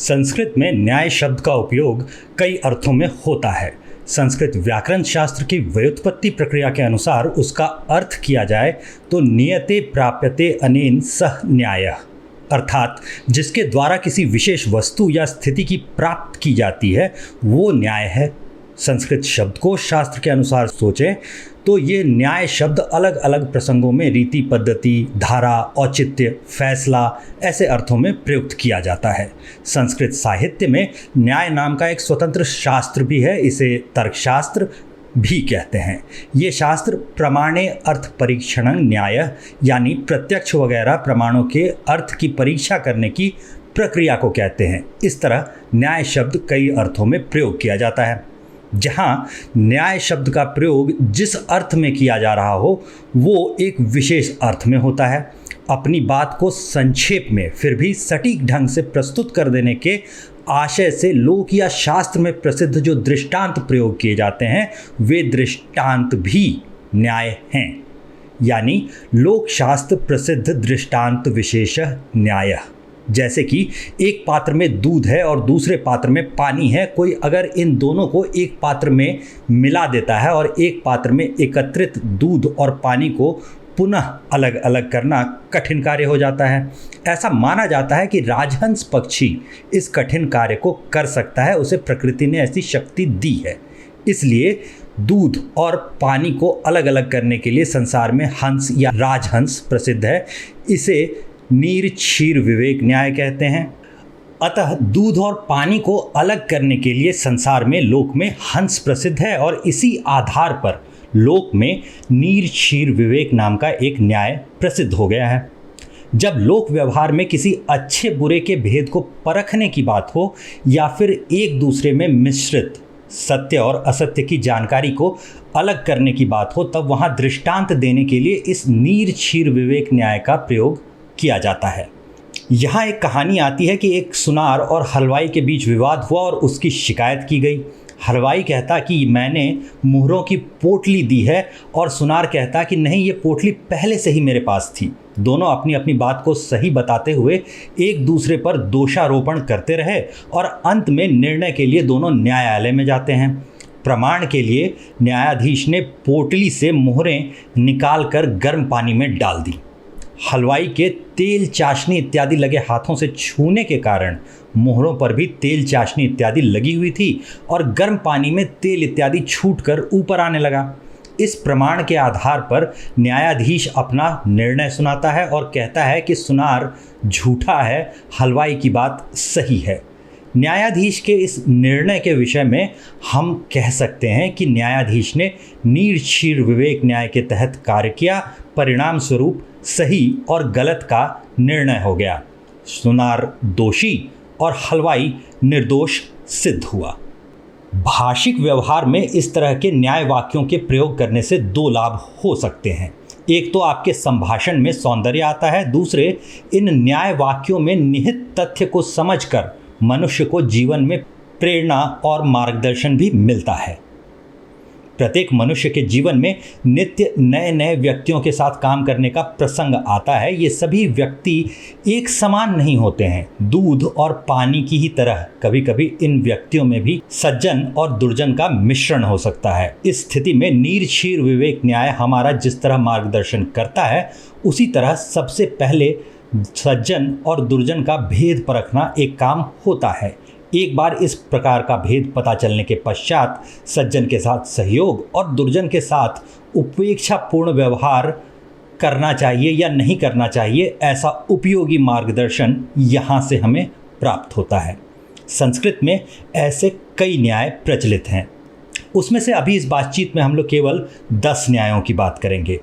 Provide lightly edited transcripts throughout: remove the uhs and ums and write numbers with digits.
संस्कृत में न्याय शब्द का उपयोग कई अर्थों में होता है। संस्कृत व्याकरण शास्त्र की व्युत्पत्ति प्रक्रिया के अनुसार उसका अर्थ किया जाए तो नियते प्राप्यते अनेन सह न्यायः, अर्थात जिसके द्वारा किसी विशेष वस्तु या स्थिति की प्राप्त की जाती है वो न्याय है। संस्कृत शब्दकोश शास्त्र के अनुसार सोचें तो ये न्याय शब्द अलग अलग प्रसंगों में रीति पद्धति, धारा, औचित्य, फैसला ऐसे अर्थों में प्रयुक्त किया जाता है। संस्कृत साहित्य में न्याय नाम का एक स्वतंत्र शास्त्र भी है, इसे तर्कशास्त्र भी कहते हैं। ये शास्त्र प्रमाणे अर्थ परीक्षणं न्याय यानी प्रत्यक्ष वगैरह प्रमाणों के अर्थ की परीक्षा करने की प्रक्रिया को कहते हैं। इस तरह न्याय शब्द कई अर्थों में प्रयोग किया जाता है। जहाँ न्याय शब्द का प्रयोग जिस अर्थ में किया जा रहा हो वो एक विशेष अर्थ में होता है। अपनी बात को संक्षेप में फिर भी सटीक ढंग से प्रस्तुत कर देने के आशय से लोक या शास्त्र में प्रसिद्ध जो दृष्टांत प्रयोग किए जाते हैं वे दृष्टांत भी न्याय हैं। यानी लोक शास्त्र प्रसिद्ध दृष्टांत विशेषः न्यायः। जैसे कि एक पात्र में दूध है और दूसरे पात्र में पानी है, कोई अगर इन दोनों को एक पात्र में मिला देता है और एक पात्र में एकत्रित दूध और पानी को पुनः अलग अलग करना कठिन कार्य हो जाता है। ऐसा माना जाता है कि राजहंस पक्षी इस कठिन कार्य को कर सकता है, उसे प्रकृति ने ऐसी शक्ति दी है। इसलिए दूध और पानी को अलग अलग करने के लिए संसार में हंस या राजहंस प्रसिद्ध है। इसे नीर क्षीर विवेक न्याय कहते हैं। अतः दूध और पानी को अलग करने के लिए संसार में लोक में हंस प्रसिद्ध है और इसी आधार पर लोक में नीर क्षीर विवेक नाम का एक न्याय प्रसिद्ध हो गया है। जब लोक व्यवहार में किसी अच्छे बुरे के भेद को परखने की बात हो या फिर एक दूसरे में मिश्रित सत्य और असत्य की जानकारी को अलग करने की बात हो तब वहाँ दृष्टांत देने के लिए इस नीर क्षीर विवेक न्याय का प्रयोग किया जाता है। यहाँ एक कहानी आती है कि एक सुनार और हलवाई के बीच विवाद हुआ और उसकी शिकायत की गई। हलवाई कहता कि मैंने मुहरों की पोटली दी है और सुनार कहता कि नहीं, ये पोटली पहले से ही मेरे पास थी। दोनों अपनी अपनी बात को सही बताते हुए एक दूसरे पर दोषारोपण करते रहे और अंत में निर्णय के लिए दोनों न्यायालय में जाते हैं। प्रमाण के लिए न्यायाधीश ने पोटली से मुहरें निकालकर गर्म पानी में डाल दी। हलवाई के तेल, चाशनी इत्यादि लगे हाथों से छूने के कारण मोहरों पर भी तेल, चाशनी इत्यादि लगी हुई थी और गर्म पानी में तेल इत्यादि छूटकर ऊपर आने लगा। इस प्रमाण के आधार पर न्यायाधीश अपना निर्णय सुनाता है और कहता है कि सुनार झूठा है, हलवाई की बात सही है। न्यायाधीश के इस निर्णय के विषय में हम कह सकते हैं कि न्यायाधीश ने नीर क्षीर विवेक न्याय के तहत कार्य किया, परिणाम स्वरूप सही और गलत का निर्णय हो गया। सुनार दोषी और हलवाई निर्दोष सिद्ध हुआ। भाषिक व्यवहार में इस तरह के न्याय वाक्यों के प्रयोग करने से दो लाभ हो सकते हैं। एक तो आपके संभाषण में सौंदर्य आता है, दूसरे इन न्याय वाक्यों में निहित तथ्य को समझकर मनुष्य को जीवन में प्रेरणा और मार्गदर्शन भी मिलता है। प्रत्येक मनुष्य के जीवन में नित्य नए नए व्यक्तियों के साथ काम करने का प्रसंग आता है। ये सभी व्यक्ति एक समान नहीं होते हैं। दूध और पानी की ही तरह कभी कभी इन व्यक्तियों में भी सज्जन और दुर्जन का मिश्रण हो सकता है। इस स्थिति में नीर क्षीर विवेक न्याय हमारा जिस तरह मार्गदर्शन करता है उसी तरह सबसे पहले सज्जन और दुर्जन का भेद परखना एक काम होता है। एक बार इस प्रकार का भेद पता चलने के पश्चात सज्जन के साथ सहयोग और दुर्जन के साथ उपेक्षापूर्ण व्यवहार करना चाहिए या नहीं करना चाहिए, ऐसा उपयोगी मार्गदर्शन यहाँ से हमें प्राप्त होता है। संस्कृत में ऐसे कई न्याय प्रचलित हैं। उसमें से अभी इस बातचीत में हम लोग केवल 10 न्यायों की बात करेंगे।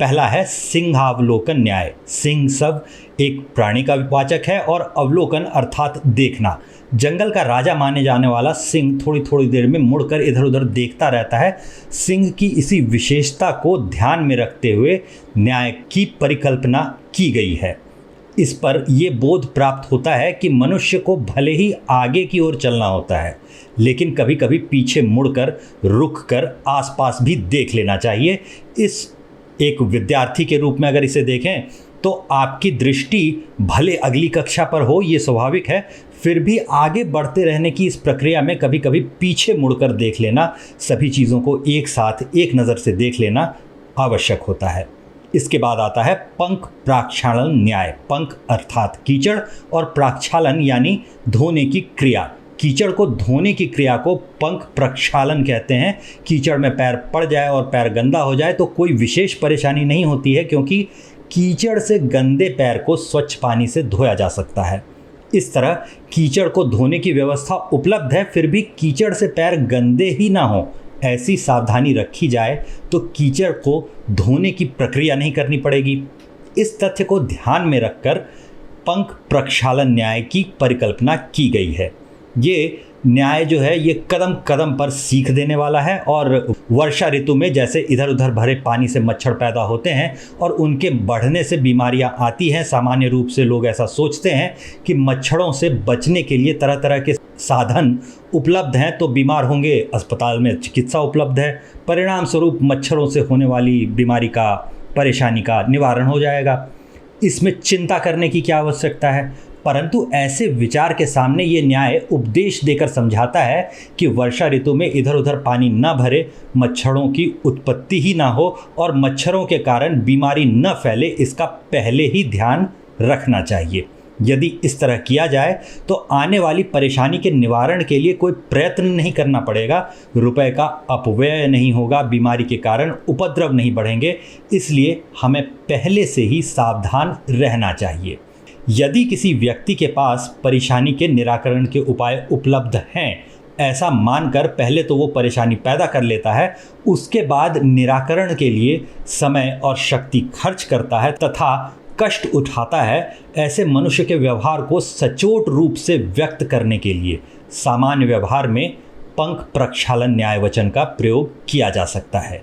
पहला है सिंहावलोकन न्याय। सिंह शब्द एक प्राणी का वाचक है और अवलोकन अर्थात देखना। जंगल का राजा माने जाने वाला सिंह थोड़ी थोड़ी देर में मुड़कर इधर उधर देखता रहता है। सिंह की इसी विशेषता को ध्यान में रखते हुए न्याय की परिकल्पना की गई है। इस पर यह बोध प्राप्त होता है कि मनुष्य को भले ही आगे की ओर चलना होता है, लेकिन कभी कभी पीछे मुड़कर रुक कर आसपास भी देख लेना चाहिए। इस एक विद्यार्थी के रूप में अगर इसे देखें तो आपकी दृष्टि भले अगली कक्षा पर हो, ये स्वाभाविक है, फिर भी आगे बढ़ते रहने की इस प्रक्रिया में कभी कभी पीछे मुड़कर देख लेना, सभी चीज़ों को एक साथ एक नज़र से देख लेना आवश्यक होता है। इसके बाद आता है पंख प्रक्षालन न्याय। पंख अर्थात कीचड़ और प्रक्षालन यानी धोने की क्रिया। कीचड़ को धोने की क्रिया को पंख प्रक्षालन कहते हैं। कीचड़ में पैर पड़ जाए और पैर गंदा हो जाए तो कोई विशेष परेशानी नहीं होती है, क्योंकि कीचड़ से गंदे पैर को स्वच्छ पानी से धोया जा सकता है। इस तरह कीचड़ को धोने की व्यवस्था उपलब्ध है, फिर भी कीचड़ से पैर गंदे ही ना हो ऐसी सावधानी रखी जाए तो कीचड़ को धोने की प्रक्रिया नहीं करनी पड़ेगी। इस तथ्य को ध्यान में रखकर पंख प्रक्षालन न्याय की परिकल्पना की गई है। ये न्याय जो है ये कदम कदम पर सीख देने वाला है, और वर्षा ऋतु में जैसे इधर उधर भरे पानी से मच्छर पैदा होते हैं और उनके बढ़ने से बीमारियां आती हैं, सामान्य रूप से लोग ऐसा सोचते हैं कि मच्छरों से बचने के लिए तरह तरह के साधन उपलब्ध हैं, तो बीमार होंगे, अस्पताल में चिकित्सा उपलब्ध है, परिणाम स्वरूप मच्छरों से होने वाली बीमारी का, परेशानी का निवारण हो जाएगा। इसमें चिंता करने की क्या आवश्यकता है। परंतु ऐसे विचार के सामने ये न्याय उपदेश देकर समझाता है कि वर्षा ऋतु में इधर उधर पानी न भरे, मच्छरों की उत्पत्ति ही ना हो और मच्छरों के कारण बीमारी न फैले, इसका पहले ही ध्यान रखना चाहिए। यदि इस तरह किया जाए तो आने वाली परेशानी के निवारण के लिए कोई प्रयत्न नहीं करना पड़ेगा, रुपए का अपव्यय नहीं होगा, बीमारी के कारण उपद्रव नहीं बढ़ेंगे। इसलिए हमें पहले से ही सावधान रहना चाहिए। यदि किसी व्यक्ति के पास परेशानी के निराकरण के उपाय उपलब्ध हैं, ऐसा मानकर पहले तो वो परेशानी पैदा कर लेता है, उसके बाद निराकरण के लिए समय और शक्ति खर्च करता है तथा कष्ट उठाता है, ऐसे मनुष्य के व्यवहार को सचोट रूप से व्यक्त करने के लिए सामान्य व्यवहार में पंख प्रक्षालन न्याय वचन का प्रयोग किया जा सकता है।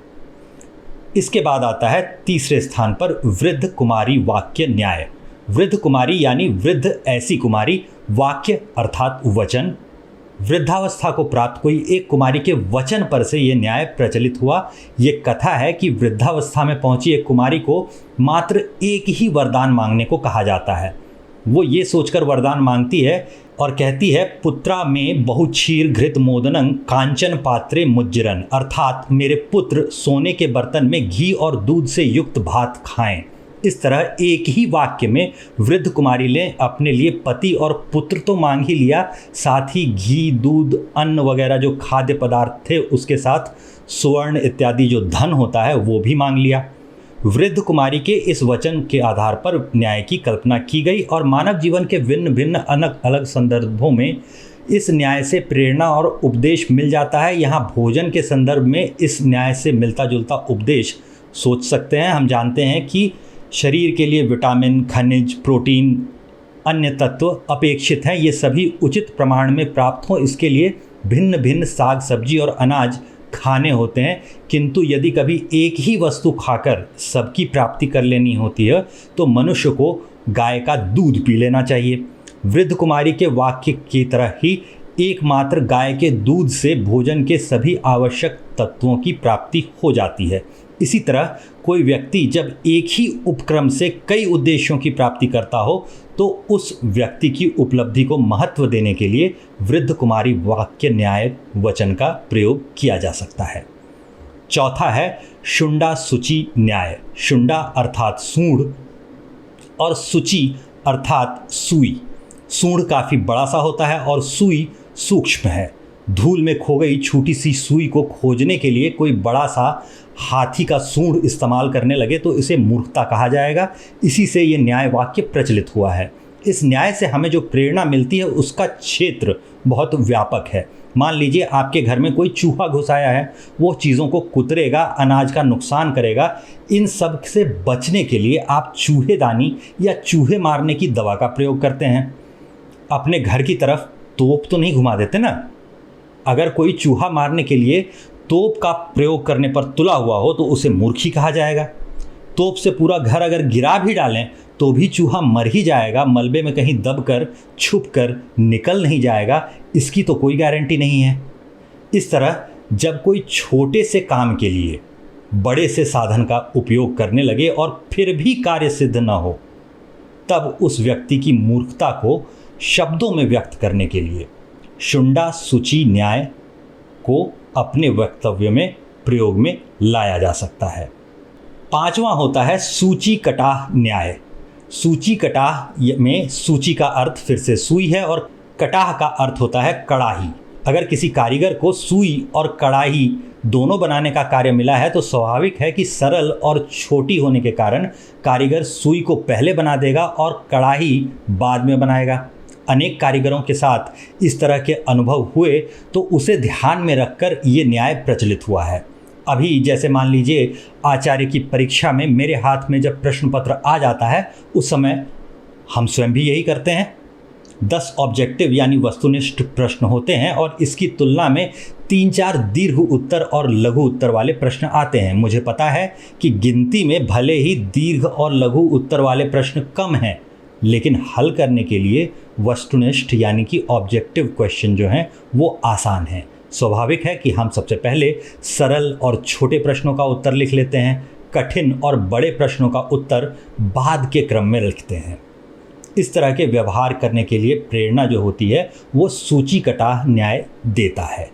इसके बाद आता है तीसरे स्थान पर वृद्ध कुमारी वाक्य न्याय। वृद्ध कुमारी यानी वृद्ध ऐसी कुमारी, वाक्य अर्थात वचन। वृद्धावस्था को प्राप्त कोई एक कुमारी के वचन पर से ये न्याय प्रचलित हुआ। ये कथा है कि वृद्धावस्था में पहुंची एक कुमारी को मात्र एक ही वरदान मांगने को कहा जाता है। वो ये सोचकर वरदान मांगती है और कहती है, पुत्रा में बहु क्षीर घृत मोदनं कांचन पात्रे मुज्जरन, अर्थात मेरे पुत्र सोने के बर्तन में घी और दूध से युक्त भात खाएं। इस तरह एक ही वाक्य में वृद्ध कुमारी ने अपने लिए पति और पुत्र तो मांग ही लिया, साथ ही घी, दूध, अन्न वगैरह जो खाद्य पदार्थ थे, उसके साथ स्वर्ण इत्यादि जो धन होता है वो भी मांग लिया। वृद्ध कुमारी के इस वचन के आधार पर न्याय की कल्पना की गई और मानव जीवन के भिन्न भिन्न अलग अलग संदर्भों में इस न्याय से प्रेरणा और उपदेश मिल जाता है। यहाँ भोजन के संदर्भ में इस न्याय से मिलता जुलता उपदेश सोच सकते हैं। हम जानते हैं कि शरीर के लिए विटामिन, खनिज, प्रोटीन, अन्य तत्व अपेक्षित हैं। ये सभी उचित प्रमाण में प्राप्त हों, इसके लिए भिन्न भिन्न साग सब्जी और अनाज खाने होते हैं। किंतु यदि कभी एक ही वस्तु खाकर सबकी प्राप्ति कर लेनी होती है तो मनुष्य को गाय का दूध पी लेना चाहिए। वृद्ध कुमारी के वाक्य की तरह ही एकमात्र गाय के दूध से भोजन के सभी आवश्यक तत्वों की प्राप्ति हो जाती है। इसी तरह कोई व्यक्ति जब एक ही उपक्रम से कई उद्देश्यों की प्राप्ति करता हो तो उस व्यक्ति की उपलब्धि को महत्व देने के लिए वृद्ध कुमारी वाक्य न्याय वचन का प्रयोग किया जा सकता है। चौथा है शुंडा सूची न्याय। शुंडा अर्थात सूंड और सूची अर्थात सुई। सूंड काफ़ी बड़ा सा होता है और सुई सूक्ष्म है। धूल में खो गई छोटी सी सुई को खोजने के लिए कोई बड़ा सा हाथी का सूंड इस्तेमाल करने लगे तो इसे मूर्खता कहा जाएगा। इसी से ये न्याय वाक्य प्रचलित हुआ है। इस न्याय से हमें जो प्रेरणा मिलती है उसका क्षेत्र बहुत व्यापक है। मान लीजिए आपके घर में कोई चूहा घुस आया है, वो चीज़ों को कुतरेगा, अनाज का नुकसान करेगा। इन सब से बचने के लिए आप चूहेदानी या चूहे मारने की दवा का प्रयोग करते हैं। अपने घर की तरफ तोप तो नहीं घुमा देते ना। अगर कोई चूहा मारने के लिए तोप का प्रयोग करने पर तुला हुआ हो तो उसे मूर्खी कहा जाएगा। तोप से पूरा घर अगर गिरा भी डालें तो भी चूहा मर ही जाएगा, मलबे में कहीं दबकर छुपकर निकल नहीं जाएगा, इसकी तो कोई गारंटी नहीं है। इस तरह जब कोई छोटे से काम के लिए बड़े से साधन का उपयोग करने लगे और फिर भी कार्य सिद्ध न हो, तब उस व्यक्ति की मूर्खता को शब्दों में व्यक्त करने के लिए शुंडा सूची न्याय को अपने वक्तव्य में प्रयोग में लाया जा सकता है। पांचवा होता है सूची कटाह न्याय। सूची कटाह में सूची का अर्थ फिर से सुई है और कटाह का अर्थ होता है कड़ाही। अगर किसी कारीगर को सुई और कड़ाही दोनों बनाने का कार्य मिला है तो स्वाभाविक है कि सरल और छोटी होने के कारण कारीगर सुई को पहले बना देगा और कड़ाही बाद में बनाएगा। अनेक कारीगरों के साथ इस तरह के अनुभव हुए तो उसे ध्यान में रखकर ये न्याय प्रचलित हुआ है। अभी जैसे मान लीजिए आचार्य की परीक्षा में मेरे हाथ में जब प्रश्न पत्र आ जाता है उस समय हम स्वयं भी यही करते हैं। 10 ऑब्जेक्टिव यानी वस्तुनिष्ठ प्रश्न होते हैं और इसकी तुलना में 3-4 दीर्घ उत्तर और लघु उत्तर वाले प्रश्न आते हैं। मुझे पता है कि गिनती में भले ही दीर्घ और लघु उत्तर वाले प्रश्न कम हैं, लेकिन हल करने के लिए वस्तुनिष्ठ यानी कि ऑब्जेक्टिव क्वेश्चन जो हैं वो आसान हैं। स्वाभाविक है कि हम सबसे पहले सरल और छोटे प्रश्नों का उत्तर लिख लेते हैं, कठिन और बड़े प्रश्नों का उत्तर बाद के क्रम में लिखते हैं। इस तरह के व्यवहार करने के लिए प्रेरणा जो होती है वो सूची कटाह न्याय देता है।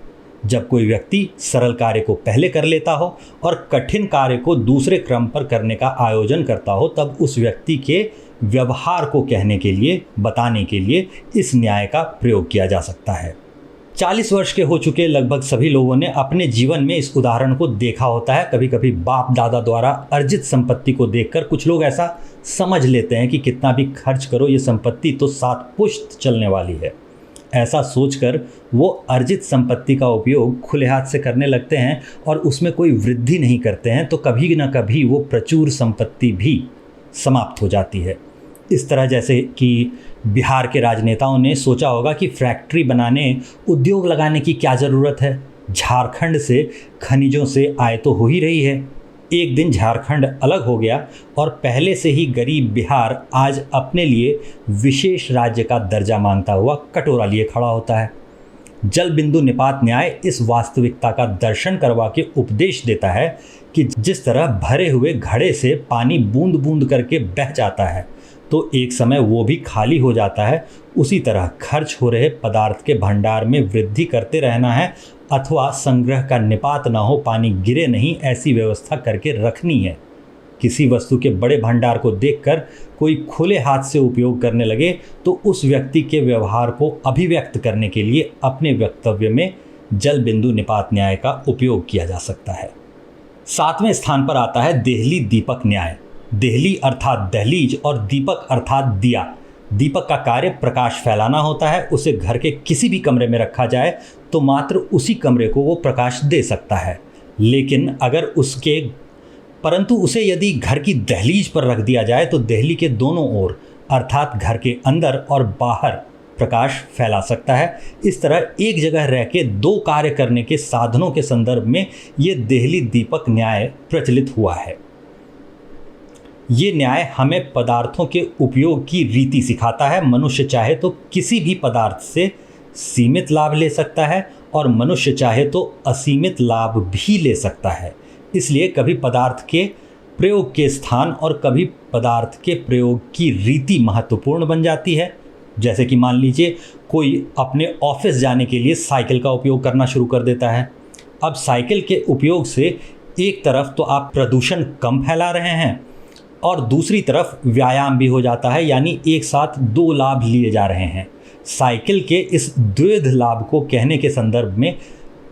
जब कोई व्यक्ति सरल कार्य को पहले कर लेता हो और कठिन कार्य को दूसरे क्रम पर करने का आयोजन करता हो तब उस व्यक्ति के व्यवहार को कहने के लिए, बताने के लिए इस न्याय का प्रयोग किया जा सकता है। 40 वर्ष के हो चुके लगभग सभी लोगों ने अपने जीवन में इस उदाहरण को देखा होता है। कभी कभी बाप दादा द्वारा अर्जित संपत्ति को देखकर कुछ लोग ऐसा समझ लेते हैं कि कितना भी खर्च करो ये संपत्ति तो 7 पुश्त चलने वाली है। ऐसा सोचकर वो अर्जित संपत्ति का उपयोग खुले हाथ से करने लगते हैं और उसमें कोई वृद्धि नहीं करते हैं तो कभी न कभी वो प्रचुर संपत्ति भी समाप्त हो जाती है। इस तरह जैसे कि बिहार के राजनेताओं ने सोचा होगा कि फैक्ट्री बनाने, उद्योग लगाने की क्या ज़रूरत है, झारखंड से खनिजों से आय तो हो ही रही है। एक दिन झारखंड अलग हो गया और पहले से ही गरीब बिहार आज अपने लिए विशेष राज्य का दर्जा मांगता हुआ कटोरा लिए खड़ा होता है। जल बिंदु निपात न्याय इस वास्तविकता का दर्शन करवा के उपदेश देता है कि जिस तरह भरे हुए घड़े से पानी बूंद बूंद करके बह जाता है तो एक समय वो भी खाली हो जाता है, उसी तरह खर्च हो रहे पदार्थ के भंडार में वृद्धि करते रहना है अथवा संग्रह का निपात ना हो, पानी गिरे नहीं, ऐसी व्यवस्था करके रखनी है। किसी वस्तु के बड़े भंडार को देखकर कोई खुले हाथ से उपयोग करने लगे तो उस व्यक्ति के व्यवहार को अभिव्यक्त करने के लिए अपने वक्तव्य में जल बिंदु निपात न्याय का उपयोग किया जा सकता है। 7वें स्थान पर आता है देहली दीपक न्याय। देहली अर्थात दहलीज और दीपक अर्थात दिया। दीपक का कार्य प्रकाश फैलाना होता है। उसे घर के किसी भी कमरे में रखा जाए तो मात्र उसी कमरे को वो प्रकाश दे सकता है, लेकिन परंतु उसे यदि घर की दहलीज पर रख दिया जाए तो देहली के दोनों ओर अर्थात घर के अंदर और बाहर प्रकाश फैला सकता है। इस तरह एक जगह रह के 2 कार्य करने के साधनों के संदर्भ में ये देहली दीपक न्याय प्रचलित हुआ है। ये न्याय हमें पदार्थों के उपयोग की रीति सिखाता है। मनुष्य चाहे तो किसी भी पदार्थ से सीमित लाभ ले सकता है और मनुष्य चाहे तो असीमित लाभ भी ले सकता है। इसलिए कभी पदार्थ के प्रयोग के स्थान और कभी पदार्थ के प्रयोग की रीति महत्वपूर्ण बन जाती है। जैसे कि मान लीजिए कोई अपने ऑफिस जाने के लिए साइकिल का उपयोग करना शुरू कर देता है। अब साइकिल के उपयोग से एक तरफ तो आप प्रदूषण कम फैला रहे हैं और दूसरी तरफ व्यायाम भी हो जाता है, यानी एक साथ 2 लाभ लिए जा रहे हैं। साइकिल के इस द्विविध लाभ को कहने के संदर्भ में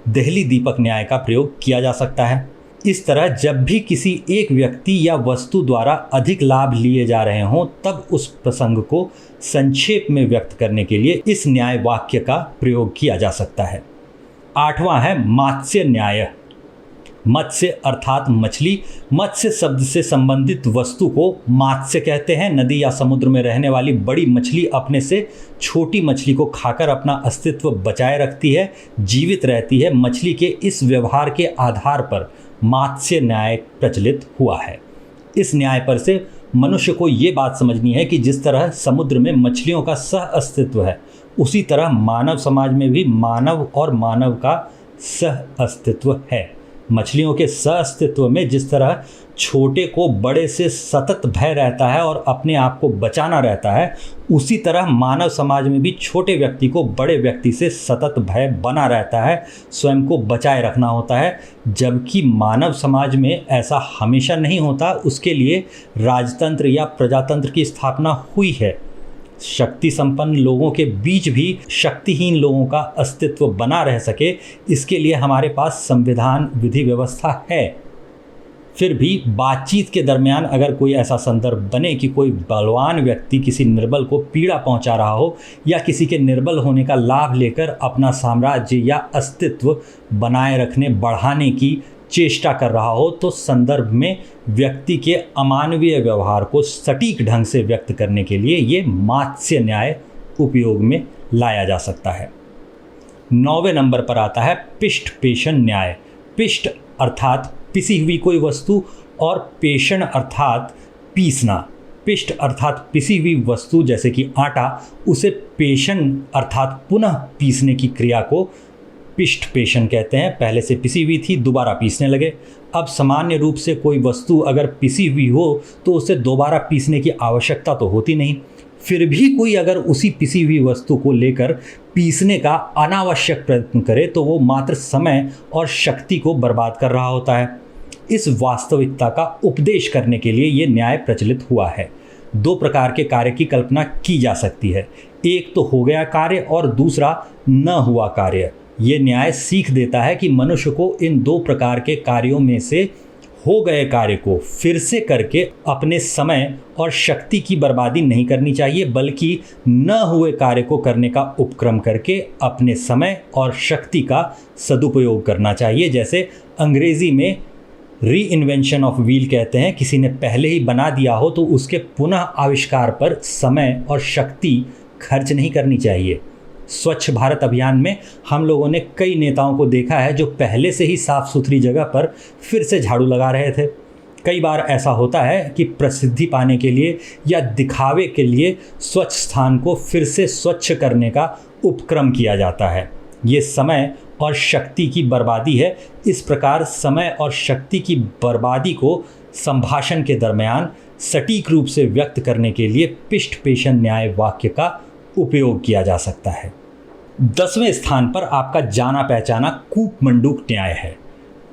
देहली दीपक न्याय का प्रयोग किया जा सकता है। इस तरह जब भी किसी एक व्यक्ति या वस्तु द्वारा अधिक लाभ लिए जा रहे हों तब उस प्रसंग को संक्षेप में व्यक्त करने के लिए इस न्याय वाक्य का प्रयोग किया जा सकता है। 8वां है मात्स्य न्याय। मत्स्य अर्थात मछली। मत्स्य शब्द से संबंधित वस्तु को मात्स्य कहते हैं। नदी या समुद्र में रहने वाली बड़ी मछली अपने से छोटी मछली को खाकर अपना अस्तित्व बचाए रखती है, जीवित रहती है। मछली के इस व्यवहार के आधार पर मात्स्य न्याय प्रचलित हुआ है। इस न्याय पर से मनुष्य को ये बात समझनी है कि जिस तरह समुद्र में मछलियों का सह अस्तित्व है, उसी तरह मानव समाज में भी मानव और मानव का सह अस्तित्व है। मछलियों के सह अस्तित्व में जिस तरह छोटे को बड़े से सतत भय रहता है और अपने आप को बचाना रहता है, उसी तरह मानव समाज में भी छोटे व्यक्ति को बड़े व्यक्ति से सतत भय बना रहता है, स्वयं को बचाए रखना होता है, जबकि मानव समाज में ऐसा हमेशा नहीं होता। उसके लिए राजतंत्र या प्रजातंत्र की स्थापना हुई है। शक्ति संपन्न लोगों के बीच भी शक्तिहीन लोगों का अस्तित्व बना रह सके, इसके लिए हमारे पास संविधान, विधि व्यवस्था है। फिर भी बातचीत के दरमियान अगर कोई ऐसा संदर्भ बने कि कोई बलवान व्यक्ति किसी निर्बल को पीड़ा पहुंचा रहा हो या किसी के निर्बल होने का लाभ लेकर अपना साम्राज्य या अस्तित्व बनाए रखने, बढ़ाने की चेष्टा कर रहा हो, तो संदर्भ में व्यक्ति के अमानवीय व्यवहार को सटीक ढंग से व्यक्त करने के लिए ये मात्स्य न्याय उपयोग में लाया जा सकता है। 9वें नंबर पर आता है पिष्ट पेषण न्याय। पिष्ट अर्थात पिसी हुई कोई वस्तु और पेषण अर्थात पीसना। पिष्ट अर्थात पिसी हुई वस्तु जैसे कि आटा, उसे पेषण अर्थात पुनः पीसने की क्रिया को पिष्ट पेषण कहते हैं। पहले से पिसी हुई थी, दोबारा पीसने लगे। अब सामान्य रूप से कोई वस्तु अगर पिसी हुई हो तो उसे दोबारा पीसने की आवश्यकता तो होती नहीं। फिर भी कोई अगर उसी पिसी हुई वस्तु को लेकर पीसने का अनावश्यक प्रयत्न करे तो वो मात्र समय और शक्ति को बर्बाद कर रहा होता है। इस वास्तविकता का उपदेश करने के लिए ये न्याय प्रचलित हुआ है। 2 प्रकार के कार्य की कल्पना की जा सकती है, एक तो हो गया कार्य और दूसरा न हुआ कार्य। ये न्याय सीख देता है कि मनुष्य को इन 2 प्रकार के कार्यों में से हो गए कार्य को फिर से करके अपने समय और शक्ति की बर्बादी नहीं करनी चाहिए, बल्कि न हुए कार्य को करने का उपक्रम करके अपने समय और शक्ति का सदुपयोग करना चाहिए। जैसे अंग्रेजी में री इन्वेंशन ऑफ व्हील कहते हैं, किसी ने पहले ही बना दिया हो तो उसके पुनः आविष्कार पर समय और शक्ति खर्च नहीं करनी चाहिए। स्वच्छ भारत अभियान में हम लोगों ने कई नेताओं को देखा है जो पहले से ही साफ सुथरी जगह पर फिर से झाड़ू लगा रहे थे। कई बार ऐसा होता है कि प्रसिद्धि पाने के लिए या दिखावे के लिए स्वच्छ स्थान को फिर से स्वच्छ करने का उपक्रम किया जाता है। ये समय और शक्ति की बर्बादी है। इस प्रकार समय और शक्ति की बर्बादी को संभाषण के दरमियान सटीक रूप से व्यक्त करने के लिए पिष्ट पेषण न्याय वाक्य का उपयोग किया जा सकता है। 10वें स्थान पर आपका जाना पहचाना कूप मंडूक न्याय है।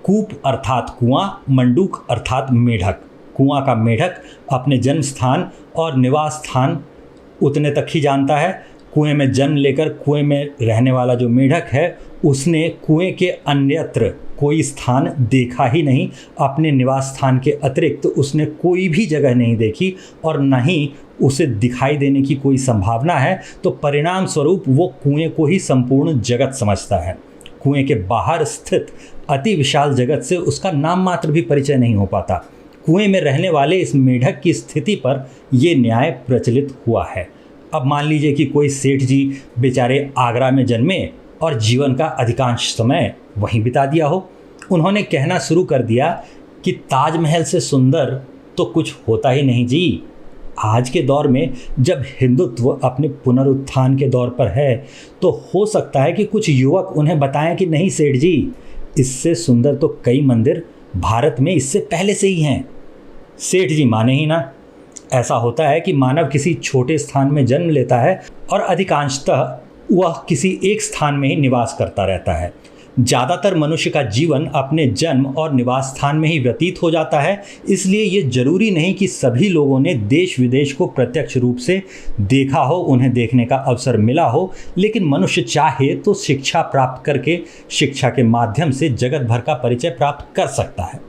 कूप अर्थात कुआं, मंडूक अर्थात मेढक। कुआं का मेढक अपने जन्म स्थान और निवास स्थान उतने तक ही जानता है। कुएं में जन्म लेकर कुएं में रहने वाला जो मेढक है उसने कुएं के अन्यत्र कोई स्थान देखा ही नहीं। अपने निवास स्थान के अतिरिक्त उसने कोई भी जगह नहीं देखी और न ही उसे दिखाई देने की कोई संभावना है, तो परिणाम स्वरूप वो कुएं को ही संपूर्ण जगत समझता है। कुएं के बाहर स्थित अति विशाल जगत से उसका नाम मात्र भी परिचय नहीं हो पाता। कुएं में रहने वाले इस मेढक की स्थिति पर यह न्याय प्रचलित हुआ है। अब मान लीजिए कि कोई सेठ जी बेचारे आगरा में जन्मे और जीवन का अधिकांश समय वहीं बिता दिया हो। उन्होंने कहना शुरू कर दिया कि ताजमहल से सुंदर तो कुछ होता ही नहीं जी। आज के दौर में जब हिंदुत्व अपने पुनरुत्थान के दौर पर है तो हो सकता है कि कुछ युवक उन्हें बताएं कि नहीं सेठ जी, इससे सुंदर तो कई मंदिर भारत में इससे पहले से ही हैं। सेठ जी माने ही ना। ऐसा होता है कि मानव किसी छोटे स्थान में जन्म लेता है और अधिकांशतः वह किसी एक स्थान में ही निवास करता रहता है। ज़्यादातर मनुष्य का जीवन अपने जन्म और निवास स्थान में ही व्यतीत हो जाता है। इसलिए ये जरूरी नहीं कि सभी लोगों ने देश विदेश को प्रत्यक्ष रूप से देखा हो, उन्हें देखने का अवसर मिला हो, लेकिन मनुष्य चाहे तो शिक्षा प्राप्त करके शिक्षा के माध्यम से जगत भर का परिचय प्राप्त कर सकता है।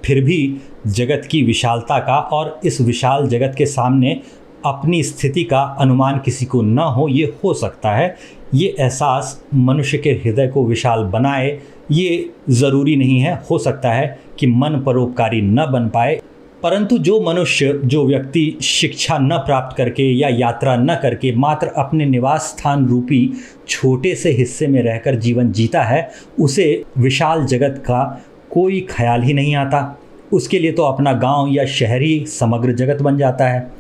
फिर भी जगत की विशालता का और इस विशाल जगत के सामने अपनी स्थिति का अनुमान किसी को न हो, ये हो सकता है। ये एहसास मनुष्य के हृदय को विशाल बनाए, ये ज़रूरी नहीं है। हो सकता है कि मन परोपकारी न बन पाए, परंतु जो मनुष्य, जो व्यक्ति शिक्षा न प्राप्त करके या यात्रा न करके मात्र अपने निवास स्थान रूपी छोटे से हिस्से में रहकर जीवन जीता है, उसे विशाल जगत का कोई ख्याल ही नहीं आता। उसके लिए तो अपना गांव या शहर ही समग्र जगत बन जाता है।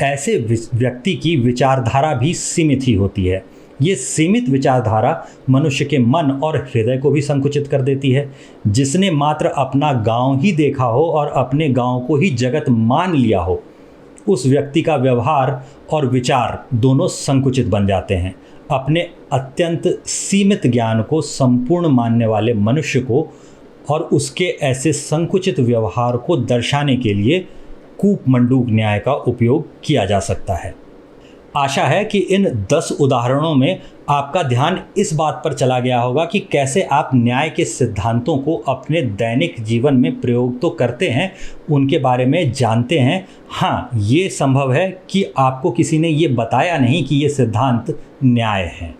ऐसे व्यक्ति की विचारधारा भी सीमित ही होती है। ये सीमित विचारधारा मनुष्य के मन और हृदय को भी संकुचित कर देती है। जिसने मात्र अपना गांव ही देखा हो और अपने गांव को ही जगत मान लिया हो, उस व्यक्ति का व्यवहार और विचार दोनों संकुचित बन जाते हैं। अपने अत्यंत सीमित ज्ञान को संपूर्ण मानने वाले मनुष्य को और उसके ऐसे संकुचित व्यवहार को दर्शाने के लिए कूपमंडूक न्याय का उपयोग किया जा सकता है। आशा है कि इन 10 उदाहरणों में आपका ध्यान इस बात पर चला गया होगा कि कैसे आप न्याय के सिद्धांतों को अपने दैनिक जीवन में प्रयोग तो करते हैं, उनके बारे में जानते हैं। हाँ, ये संभव है कि आपको किसी ने ये बताया नहीं कि ये सिद्धांत न्याय हैं।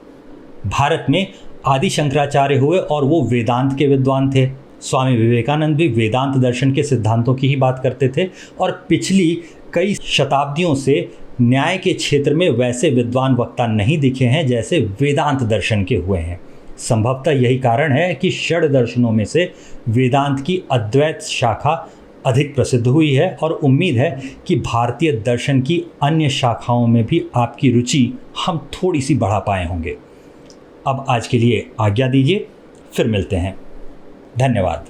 भारत में आदि शंकराचार्य हुए और वो वेदांत के विद्वान थे। स्वामी विवेकानंद भी वेदांत दर्शन के सिद्धांतों की ही बात करते थे और पिछली कई शताब्दियों से न्याय के क्षेत्र में वैसे विद्वान वक्ता नहीं दिखे हैं जैसे वेदांत दर्शन के हुए हैं। संभवतः यही कारण है कि षड दर्शनों में से वेदांत की अद्वैत शाखा अधिक प्रसिद्ध हुई है और उम्मीद है कि भारतीय दर्शन की अन्य शाखाओं में भी आपकी रुचि हम थोड़ी सी बढ़ा पाए होंगे। अब आज के लिए आज्ञा दीजिए, फिर मिलते हैं। धन्यवाद।